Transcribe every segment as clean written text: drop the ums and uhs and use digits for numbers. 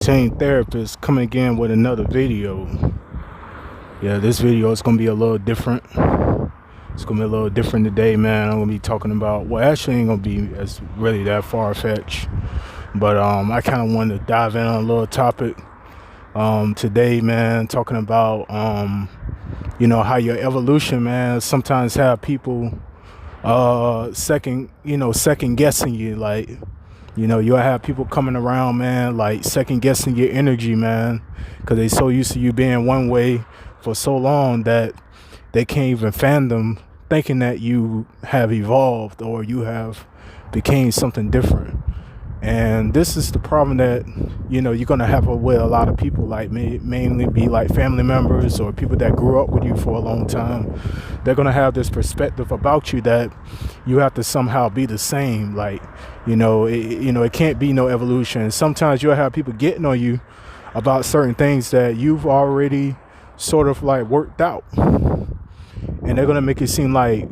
Team Therapist coming again with another video. Yeah, this video is gonna be a little different. It's gonna be a little different today, man. I'm gonna be talking about, well, actually ain't gonna be as really that far-fetched, but I kind of wanted to dive in on a little topic today, man, talking about how your evolution, man, sometimes have people second guessing you. Like, you'll have people coming around, man, like second guessing your energy, man, because they so used to you being one way for so long that they can't even fathom thinking that you have evolved or you have became something different. And this is the problem that you're gonna have with a lot of people, like mainly be like family members or people that grew up with you for a long time. They're gonna have this perspective about you that you have to somehow be the same. Like, it can't be no evolution. Sometimes you'll have people getting on you about certain things that you've already sort of like worked out, and they're gonna make it seem like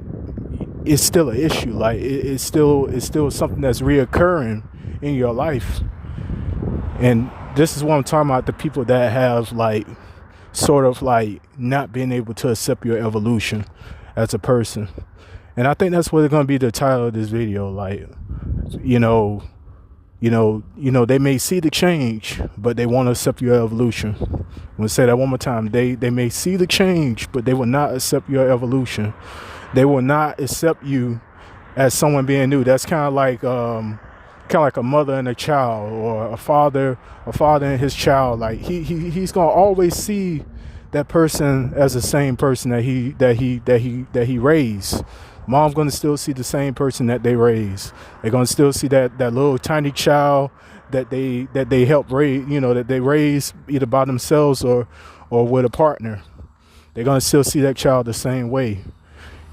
it's still an issue, like it's still something that's reoccurring in your life. And this is what I'm talking about, the people that have like sort of like not being able to accept your evolution as a person. And I think that's what it's going to be the title of this video. Like, they may see the change, but they won't accept your evolution. I'm going to say that one more time. They may see the change, but they will not accept your evolution. They will not accept you as someone being new. That's kind of like a mother and a child, or a father and his child. Like he's gonna always see that person as the same person that he raised. Mom's gonna still see the same person that they raised. They're gonna still see that little tiny child that they helped raise, that they raised either by themselves or with a partner. They're gonna still see that child the same way.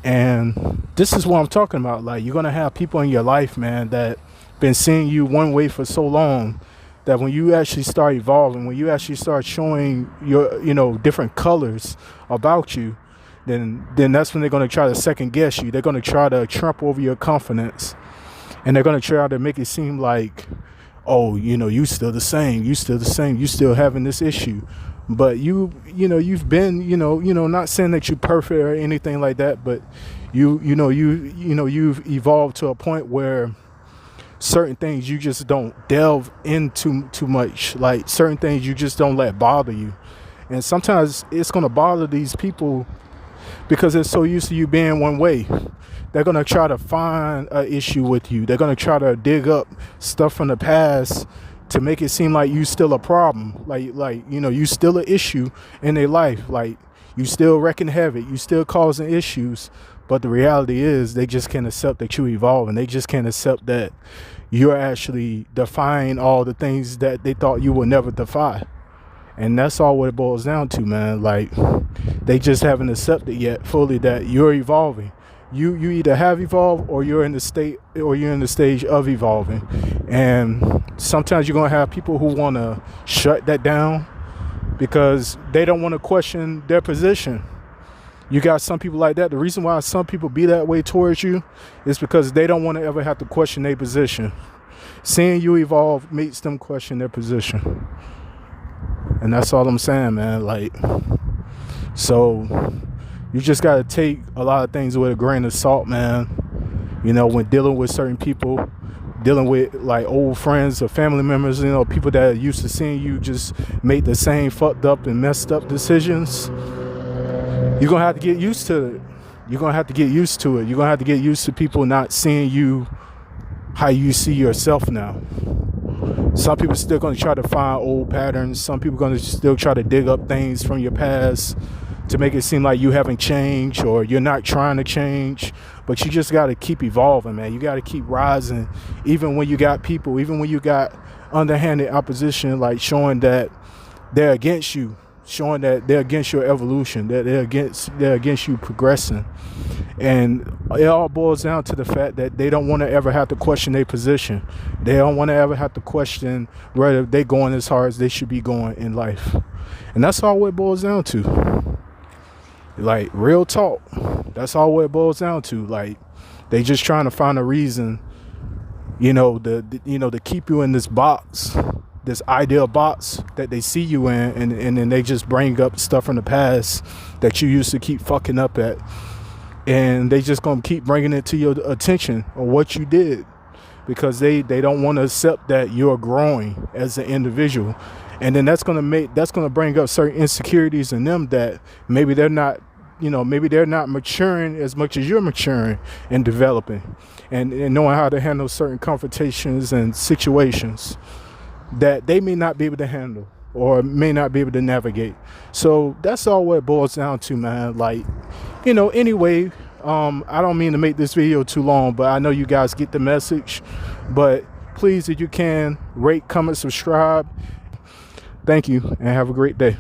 And this is what I'm talking about. Like, you're gonna have people in your life, man, that been seeing you one way for so long that when you actually start evolving, when you actually start showing your different colors about you, then that's when they're going to try to second guess you. They're going to try to trample over your confidence, and they're going to try to make it seem like, oh, you still the same, you still having this issue. But you've been, not saying that you're perfect or anything like that, but you've evolved to a point where certain things you just don't delve into too much. Like, certain things you just don't let bother you. And sometimes it's going to bother these people because they're so used to you being one way. They're going to try to find an issue with you. They're going to try to dig up stuff from the past to make it seem like you still a problem. Like you still an issue in their life. Like, you still wrecking havoc. You still causing issues. But the reality is they just can't accept that you evolve, and they just can't accept that you're actually defying all the things that they thought you would never defy. And that's all what it boils down to, man. Like, they just haven't accepted yet fully that you're evolving. You either have evolved, or you're in the stage of evolving. And sometimes you're gonna have people who want to shut that down because they don't want to question their position. You got some people like that. The reason why some people be that way towards you is because they don't want to ever have to question their position. Seeing you evolve makes them question their position. And that's all I'm saying, man. Like, so you just got to take a lot of things with a grain of salt, man. When dealing with certain people, dealing with like old friends or family members, people that are used to seeing you just make the same fucked up and messed up decisions. You're going to have to get used to it. You're going to have to get used to it. You're going to have to get used to people not seeing you how you see yourself now. Some people still going to try to find old patterns. Some people going to still try to dig up things from your past to make it seem like you haven't changed or you're not trying to change. But you just got to keep evolving, man. You got to keep rising. Even when you got people, even when you got underhanded opposition, like showing that they're against you, showing that they're against your evolution, that they're against you progressing. And it all boils down to the fact that they don't want to ever have to question their position. They don't want to ever have to question whether they're going as hard as they should be going in life. And that's all what it boils down to. Like, real talk. That's all what it boils down to. Like, they just trying to find a reason, to keep you in this box this ideal box that they see you in, and then they just bring up stuff from the past that you used to keep fucking up at, and they just gonna keep bringing it to your attention or what you did, because they don't want to accept that you're growing as an individual. And then that's gonna bring up certain insecurities in them that maybe they're not, maybe they're not maturing as much as you're maturing and developing, and knowing how to handle certain confrontations and situations that they may not be able to handle or may not be able to navigate. So that's all what it boils down to, man. Like, anyway, I don't mean to make this video too long, but I know you guys get the message. But please, if you can, rate, comment, subscribe. Thank you, and have a great day.